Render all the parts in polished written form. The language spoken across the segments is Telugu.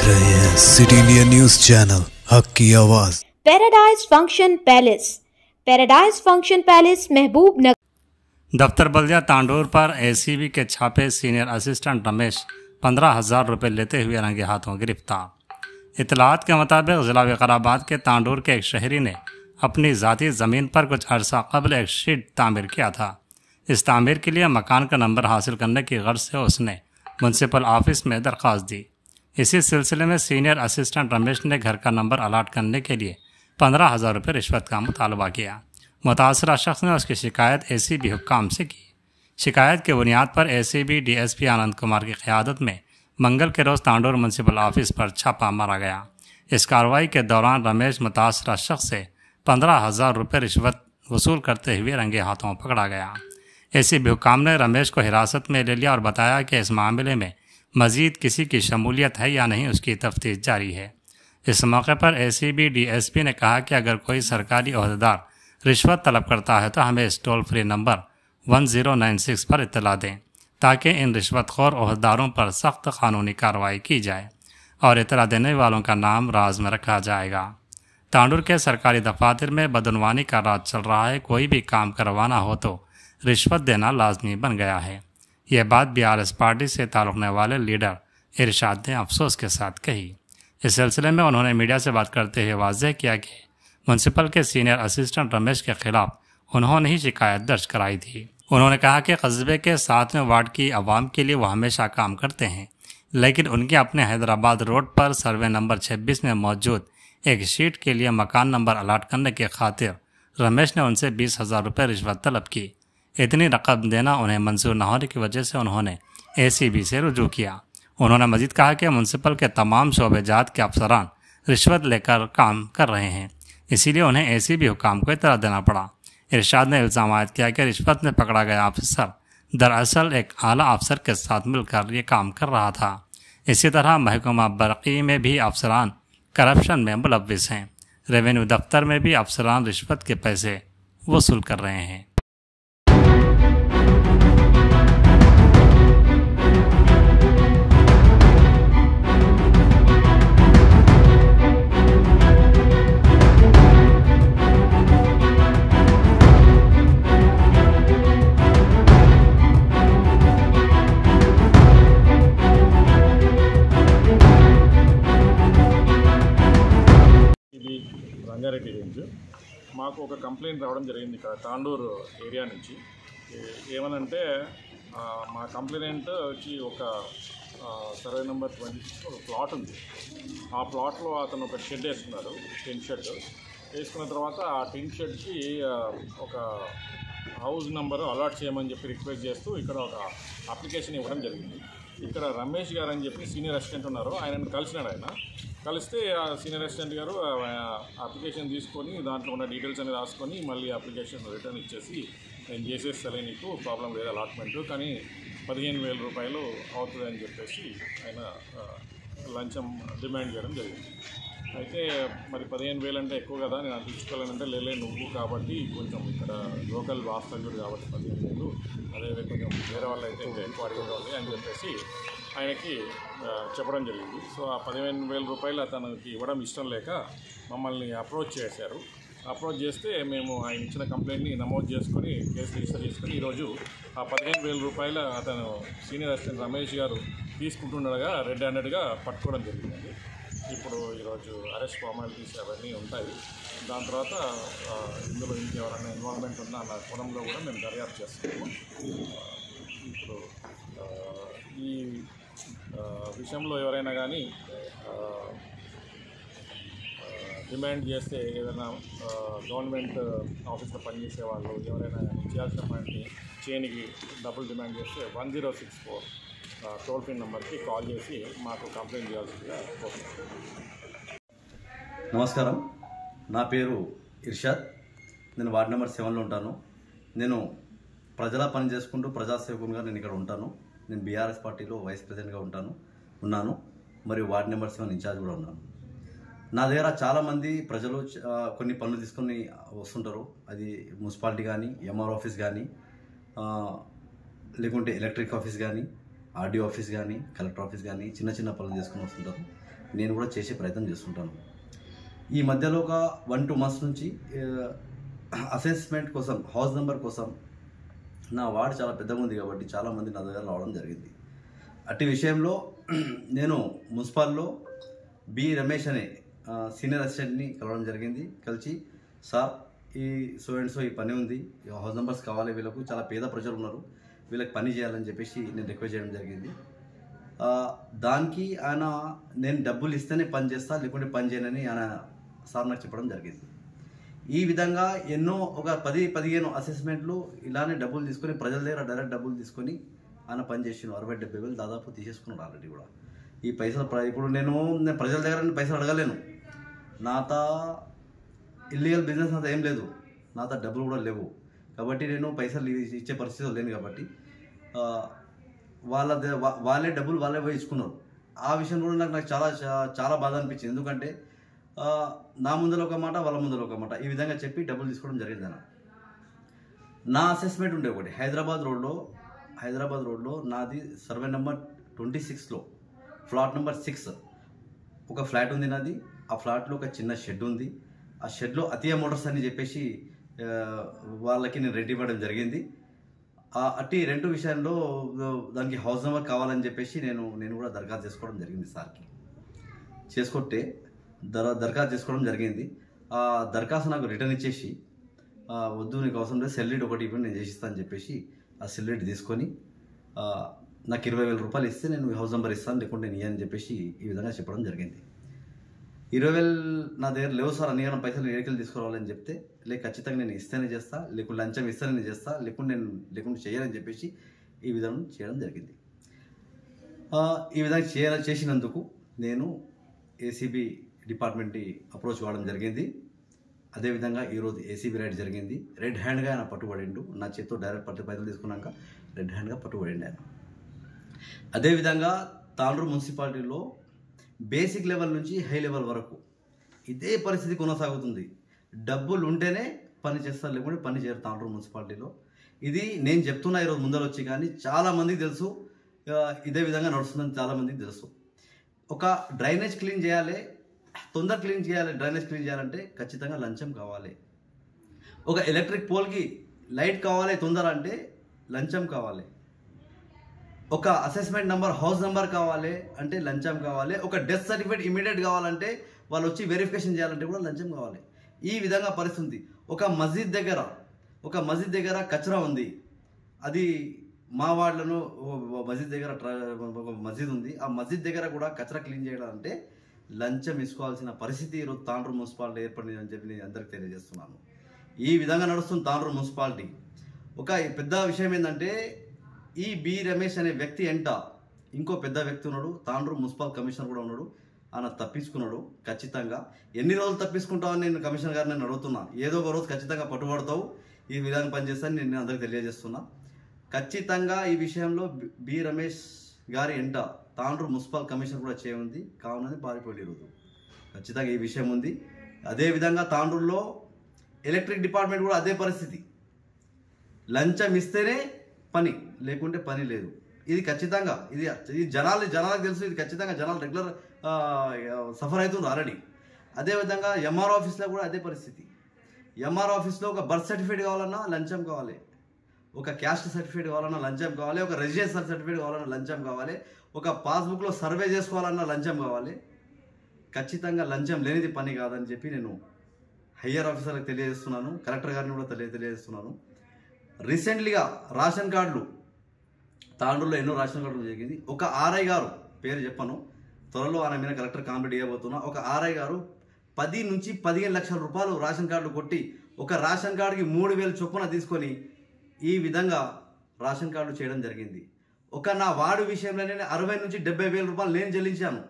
रहे हैं सिटी इंडिया न्यूज चैनल हक की आवाज। पैराडाइज फंक्शन पैलेस महबूब नगर। दफ्तर बल्दिया तांडूर पर एसीबी के छापे। सीनियर असिस्टेंट रमेश 15,000 रुपये लेते हुए रंगे हाथों गिरफ्तार। इतलात के मुताबिक जिला विकाराबाद के तांडूर के एक शहरी ने अपनी ज़ाती ज़मीन पर कुछ अर्सा कबल एक शेड तामीर किया था। इस तामीर के लिए मकान का नंबर हासिल करने की गर्ज से उसने म्यूनसिपल ऑफिस में दरख्वास्त दी। इसी सिलसिले में सीनियर असिस्टेंट रमेश ने घर का नंबर अलाट करने के लिए 15,000 रुपये रिश्वत का मुतालबा किया। मुतासरा शख्स ने उसकी शिकायत एसीबी हुक्काम से की। शिकायत के बुनियाद पर एसीबी डीएसपी आनंद कुमार की क़यादत में मंगल के रोज़ तांडूर म्यूनसिपल ऑफिस पर छापा मारा गया। इस कार्रवाई के दौरान रमेश मुतासरा शख्स से 15,000 रुपये रिश्वत वसूल करते हुए रंगे हाथों पकड़ा गया। एसीबी हुक्काम ने रमेश को हिरासत में ले लिया और बताया कि इस मामले में मज़ीद किसी की शमूलियत है या नहीं, उसकी तफ्तीश जारी है। इस मौके पर एसीबी डीएसपी ने कहा कि अगर कोई सरकारी ओहदेदार रिश्वत तलब करता है तो हमें इस टोल फ्री नंबर 1096 पर इत्तला दें ताकि इन रिश्वतखोर ओहदेदारों पर सख्त कानूनी कार्रवाई की जाए और इत्तला देने वालों का नाम राज में रखा जाएगा। तांडूर के सरकारी दफातर में बदनवानी का राज चल रहा है। कोई भी काम करवाना हो तो रिश्वत देना लाजमी बन गया है। यह बात बीआरएस पार्टी से ताल्लुक़ वाले लीडर इरशाद ने अफसोस के साथ कही। इस सिलसिले में उन्होंने मीडिया से बात करते हुए वाज़ेह किया कि म्यूनसिपल के सीनियर असिस्टेंट रमेश के खिलाफ उन्होंने ही शिकायत दर्ज कराई थी। उन्होंने कहा कि कस्बे के 7वें वार्ड की आवाम के लिए वो हमेशा काम करते हैं, लेकिन उनके अपने हैदराबाद रोड पर सर्वे नंबर 26 में मौजूद एक शीट के लिए मकान नंबर अलाट करने की खातिर रमेश ने उनसे 20,000 रुपये रिश्वत तलब की। इतनी रकम देना उन्हें मंजूर न होने की वजह से उन्होंने एसीबी से रुजू किया। उन्होंने मजीद कहा कि म्यूनसिपल के तमाम शोबेजात के अफसरान रिश्वत लेकर काम कर रहे हैं, इसीलिए उन्हें एसीबी हुक्काम को इत्तला देना पड़ा। इरशाद ने इल्ज़ाम आयद किया कि रिश्वत में पकड़ा गया अफसर दरअसल एक आला अफसर के साथ मिलकर ये काम कर रहा था। इसी तरह महकमा बरक़ी में भी अफसरान करप्शन में मुलव्विस हैं। रेवेन्यू दफ्तर में भी अफसरान रिश्वत के पैसे वसूल कर रहे हैं। రంగారెడ్డి రేంజ్ మాకు ఒక కంప్లైంట్ రావడం జరిగింది ఇక్కడ తాండూరు ఏరియా నుంచి. ఏమనంటే మా కంప్లైంట్కి ఒక సర్వే నెంబర్ 26 ఒక ప్లాట్ ఉంది. ఆ ప్లాట్లో అతను ఒక షెడ్ వేసుకున్నాడు, టిన్ షెడ్ వేసుకున్న తర్వాత ఆ టిన్ షెడ్కి ఒక హౌస్ నెంబరు అలాట్ చేయమని చెప్పి రిక్వెస్ట్ చేస్తూ ఇక్కడ ఒక అప్లికేషన్ ఇవ్వడం జరిగింది. ఇక్కడ రమేష్ గారు అని చెప్పి సీనియర్ అసిస్టెంట్ ఉన్నారు, ఆయనను కలిసినాడు. ఆయన కలిస్తే ఆ సీనియర్ అసిస్టెంట్ గారు అప్లికేషన్ తీసుకొని దాంట్లో ఉన్న డీటెయిల్స్ అనేది రాసుకొని మళ్ళీ అప్లికేషన్ రిటర్న్ ఇచ్చేసి నేను చేసేస్తాలే, నీకు ప్రాబ్లం లేదు అలాట్మెంట్, కానీ 15,000 రూపాయలు అవుతుంది అని చెప్పేసి ఆయన లంచం డిమాండ్ చేయడం జరిగింది. అయితే మరి 15,000 అంటే ఎక్కువ కదా, నేను అది ఇచ్చుకోలేనంటే లేలే నువ్వు కాబట్టి కొంచెం ఇక్కడ లోకల్ వాస్తవ్యుడు కాబట్టి 15,000, అదే కొంచెం వేరే వాళ్ళు అయితే ఎక్కువ అడిగేవాళ్ళు అని చెప్పేసి ఆయనకి చెప్పడం జరిగింది. సో ఆ 15,000 రూపాయలు అతనికి ఇవ్వడం ఇష్టం లేక మమ్మల్ని అప్రోచ్ చేశారు. అప్రోచ్ చేస్తే మేము ఆయన ఇచ్చిన కంప్లైంట్ని నమోదు చేసుకొని కేసు రిజిస్టర్ చేసుకొని ఈరోజు ఆ 15,000 రూపాయలు అతను సీనియర్ అసిస్టెంట్ రమేష్ గారు తీసుకుంటుండగా రెడ్ హ్యాండెడ్గా పట్టుకోవడం జరిగిందండి. ఇప్పుడు ఈరోజు అరెస్ట్ ఫార్మాలిటీస్ అవన్నీ ఉంటాయి. దాని తర్వాత ఇందులో ఇంకెవరైనా ఇన్వాల్వ్మెంట్ ఉన్నా అన్న కోణంలో కూడా మేము దర్యాప్తు చేస్తాము. ఇప్పుడు ఈ విషయంలో ఎవరైనా కానీ డిమాండ్ చేస్తే ఏదైనా గవర్నమెంట్ ఆఫీస్లో పనిచేసే వాళ్ళు ఎవరైనా చేయాల్సిన పని చేయనికి డబ్బులు డిమాండ్ చేస్తే 1064 టోల్ ఫ్రీ నెంబర్కి కాల్ చేసి మాకు కంప్లైంట్ చేయాల్సిందిగా కోరుతున్నాను. నమస్కారం, నా పేరు ఇర్షాద్. నేను వార్డ్ నెంబర్ 7లో ఉంటాను. నేను ప్రజల పని చేసుకుంటూ ప్రజాసేవకునిగా నేను ఇక్కడ ఉంటాను. నేను బీఆర్ఎస్ పార్టీలో వైస్ ప్రెసిడెంట్గా ఉన్నాను మరియు వార్డ్ నెంబర్ 7 ఇన్ఛార్జ్ కూడా ఉన్నాను. నా దగ్గర చాలామంది ప్రజలు కొన్ని పనులు తీసుకొని వస్తుంటారు. అది మున్సిపాలిటీ కానీ, ఎంఆర్ ఆఫీస్ కానీ, లేకుంటే ఎలక్ట్రిక్ ఆఫీస్ కానీ, ఆర్డీఓ ఆఫీస్ కానీ, కలెక్టర్ ఆఫీస్ కానీ చిన్న చిన్న పనులు చేసుకుని వస్తుంటారు. నేను కూడా చేసే ప్రయత్నం చేస్తుంటాను. ఈ మధ్యలో ఒక 1-2 months నుంచి అసెస్మెంట్ కోసం, హౌస్ నెంబర్ కోసం నా వార్డు చాలా పెద్దగా ఉంది కాబట్టి చాలామంది నా దగ్గర రావడం జరిగింది. అట్టి విషయంలో నేను మున్సిపాల్లో బి రమేష్ అనే సీనియర్ అసిస్టెంట్ని కలవడం జరిగింది. కలిసి సార్ ఈ సో అండ్ సో ఈ పని ఉంది, హౌస్ నెంబర్స్ కావాలి, వీళ్ళకు చాలా పేద ప్రజలు ఉన్నారు, వీళ్ళకి పని చేయాలని చెప్పేసి నేను రిక్వెస్ట్ చేయడం జరిగింది. దానికి ఆయన నేను డబ్బులు ఇస్తేనే పని చేస్తా, లేకుంటే పని చేయనని ఆయన సార్ నాకు చెప్పడం జరిగింది. ఈ విధంగా ఎన్నో ఒక 10-15 అసెస్మెంట్లు ఇలానే డబ్బులు తీసుకొని ప్రజల దగ్గర డైరెక్ట్ డబ్బులు తీసుకొని ఆయన పని చేసిన 60-70 దాదాపు తీసేసుకున్నాడు ఆల్రెడీ కూడా. ఈ పైసలు ఇప్పుడు నేను ప్రజల దగ్గర పైసలు అడగలేను, నాతో ఇల్లీగల్ బిజినెస్ నాతో ఏం లేదు, నాతో డబ్బులు కూడా లేవు కాబట్టి నేను పైసలు ఇచ్చే పరిస్థితి లేను కాబట్టి వాళ్ళే డబ్బులు వాళ్ళే పోయి ఇచ్చుకున్నారు. ఆ విషయం కూడా నాకు చాలా చాలా బాధ అనిపించింది. ఎందుకంటే నా ముందర ఒక మాట, వాళ్ళ ముందర ఒక మాట, ఈ విధంగా చెప్పి డబ్బులు తీసుకోవడం జరిగింది. నా అసెస్మెంట్ ఉండే ఒకటి హైదరాబాద్ రోడ్లో నాది సర్వే నెంబర్ 26లో ఫ్లాట్ నెంబర్ 6 ఒక ఫ్లాట్ ఉంది నాది. ఆ ఫ్లాట్లో ఒక చిన్న షెడ్ ఉంది. ఆ షెడ్లో అతియా మోటార్స్ అని చెప్పేసి వాళ్ళకి నేను రెంట్ ఇవ్వడం జరిగింది. అట్టి రెంట్ విషయంలో దానికి హౌస్ నెంబర్ కావాలని చెప్పేసి నేను కూడా దరఖాస్తు చేసుకోవడం జరిగింది. సార్కి చేసుకుంటే దరఖాస్తు చేసుకోవడం జరిగింది. ఆ దరఖాస్తు నాకు రిటర్న్ ఇచ్చేసి వద్దు నీకు అవసరం లేదు, సెల్ డీడ్ ఒకటి ఇవ్వండి నేను చేసిస్తాను అని చెప్పేసి ఆ సెల్ డీడ్ తీసుకొని నాకు 20,000 రూపాయలు ఇస్తే నేను హౌస్ నెంబర్ ఇస్తాను, లేకుంటే నేను ఇయ్యని చెప్పేసి ఈ విధంగా చెప్పడం జరిగింది. 20,000 నా దగ్గర లేవు సార్, అన్ని పైసలు ఏడికలు తీసుకురావాలని చెప్తే, ఖచ్చితంగా నేను ఇస్తేనే చేస్తా, లేకుంటే లంచం ఇస్తేనే నేను చేస్తా, లేకుంటే చేయాలని చెప్పేసి ఈ విధంగా చేయడం జరిగింది. ఈ విధంగా చేసినందుకు నేను ఏసీబీ డిపార్ట్మెంట్ని అప్రోచ్ కావడం జరిగింది. అదేవిధంగా ఈరోజు ఏసీబీ రైడ్ జరిగింది. రెడ్ హ్యాండ్గా ఆయన పట్టుబడిండు. నా చేతితో డైరెక్ట్ పైసలు తీసుకున్నాక రెడ్ హ్యాండ్గా పట్టుబడిండు ఆయన. అదేవిధంగా తాండూరు మున్సిపాలిటీలో బేసిక్ లెవెల్ నుంచి హై లెవెల్ వరకు ఇదే పరిస్థితి కొనసాగుతుంది. డబ్బులు ఉంటేనే పని చేస్తారు, లేకుంటే పని చేయరు తాండూరు మున్సిపాలిటీలో. ఇది నేను చెప్తున్నా ఈరోజు ముందర వచ్చి, కానీ చాలామందికి తెలుసు ఇదే విధంగా నడుస్తుందని చాలామందికి తెలుసు. ఒక డ్రైనేజ్ క్లీన్ చేయాలి, తొందర క్లీన్ చేయాలి, డ్రైనేజ్ క్లీన్ చేయాలంటే ఖచ్చితంగా లంచం కావాలి. ఒక ఎలక్ట్రిక్ పోల్కి లైట్ కావాలి తొందర అంటే లంచం కావాలి. ఒక అసెస్మెంట్ నెంబర్, హౌస్ నెంబర్ కావాలి అంటే లంచం కావాలి. ఒక డెత్ సర్టిఫికేట్ ఇమీడియట్ కావాలంటే వాళ్ళు వచ్చి వెరిఫికేషన్ చేయాలంటే కూడా లంచం కావాలి. ఈ విధంగా పరిస్థితి. ఒక మస్జిద్ దగ్గర కచరా ఉంది. అది మా వార్డులను మస్జిద్ దగ్గర ఒక మస్జిద్ ఉంది. ఆ మస్జిద్ దగ్గర కూడా కచరా క్లీన్ చేయాలంటే లంచం ఇసుకోవాల్సిన పరిస్థితి ఈరోజు తాండూరు మున్సిపాలిటీ ఏర్పడింది అని చెప్పి నేను అందరికి తెలియజేస్తున్నాను. ఈ విధంగా నడుస్తుంది తాండూరు మున్సిపాలిటీ. ఒక పెద్ద విషయం ఏంటంటే ఈ బి రమేష్ అనే వ్యక్తి ఎంట ఇంకో పెద్ద వ్యక్తి ఉన్నాడు, తాండూరు మున్సిపల్ కమిషనర్ కూడా ఉన్నాడు. ఆయన తప్పించుకున్నాడు. ఖచ్చితంగా ఎన్ని రోజులు తప్పించుకుంటావని నేను కమిషనర్ గారిని నేను అడుగుతున్నా. ఏదో ఒక రోజు ఖచ్చితంగా పట్టుబడతావు, ఈ విధంగా పనిచేస్తాను నేను అందరికి తెలియజేస్తున్నా. ఖచ్చితంగా ఈ విషయంలో బి రమేష్ గారి ఎంట తాండూరు మున్సిపల్ కమిషనర్ కూడా చేయనుంది. కావునని పారిపోయి ఈరోజు ఖచ్చితంగా ఈ విషయం ఉంది. అదేవిధంగా తాండూరులో ఎలక్ట్రిక్ డిపార్ట్మెంట్ కూడా అదే పరిస్థితి. లంచం ఇస్తేనే పని, లేకుంటే పని లేదు. ఇది ఖచ్చితంగా ఇది జనాలకు తెలుసు. ఇది ఖచ్చితంగా జనాలు రెగ్యులర్ సఫర్ అవుతుంది ఆల్రెడీ. అదేవిధంగా ఎంఆర్ ఆఫీస్లో కూడా అదే పరిస్థితి. ఎంఆర్ ఆఫీస్లో ఒక బర్త్ సర్టిఫికేట్ కావాలన్నా లంచం కావాలి, ఒక క్యాస్ట్ సర్టిఫికేట్ కావాలన్నా లంచం కావాలి, ఒక రెసిడెన్స్ సర్టిఫికేట్ కావాలన్నా లంచం కావాలి, ఒక పాస్బుక్లో సర్వే చేసుకోవాలన్నా లంచం కావాలి. ఖచ్చితంగా లంచం లేనిది పని కాదని చెప్పి నేను హయ్యర్ ఆఫీసర్లకు తెలియజేస్తున్నాను. కలెక్టర్ గారిని కూడా తెలియజేస్తున్నాను. రీసెంట్లీగా రేషన్ కార్డులు తాండూరులో ఎన్నో రేషన్ కార్డులు జరిగింది. ఒక ఆర్ఐ గారు, పేరు చెప్పను, త్వరలో ఆయన మీద కలెక్టర్ కాంప్లీట్ చేయబోతున్నా. ఒక ఆర్ఐ గారు 10 నుంచి 15 లక్షల రూపాయలు రేషన్ కార్డులు కొట్టి ఒక రేషన్ కార్డుకి 3,000 చొప్పున తీసుకొని ఈ విధంగా రేషన్ కార్డు చేయడం జరిగింది. నా వార్డు విషయంలోనే 60 నుంచి 70,000 రూపాయలు నేను చెల్లించాను.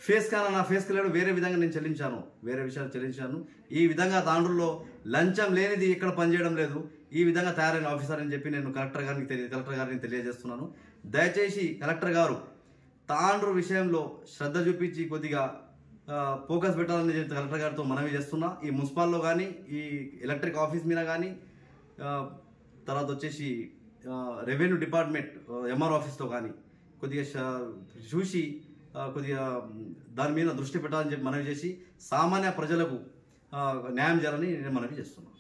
ఫేస్ కానా నా ఫేస్కి లేడు, వేరే విధంగా నేను చెల్లించాను, వేరే విషయాలు చెల్లించాను. ఈ విధంగా తాండూరులో లంచం లేనిది ఇక్కడ పనిచేయడం లేదు. ఈ విధంగా తయారైన ఆఫీసర్ అని చెప్పి నేను కలెక్టర్ గారిని తెలియజేస్తున్నాను. దయచేసి కలెక్టర్ గారు తాండూరు విషయంలో శ్రద్ధ చూపించి కొద్దిగా ఫోకస్ పెట్టాలని కలెక్టర్ గారితో మనవి చేస్తున్నా. ఈ మున్సిపాల్లో కానీ, ఈ ఎలక్ట్రిక్ ఆఫీస్ మీద కానీ, తర్వాత వచ్చేసి రెవెన్యూ డిపార్ట్మెంట్ ఎంఆర్ ఆఫీస్లో కానీ కొద్దిగా చూసి కొద్దిగా దాని మీద దృష్టి పెట్టాలని చెప్పి మనవి చేసి సామాన్య ప్రజలకు న్యాయం చేయాలని నేను మనవి చేస్తున్నాను.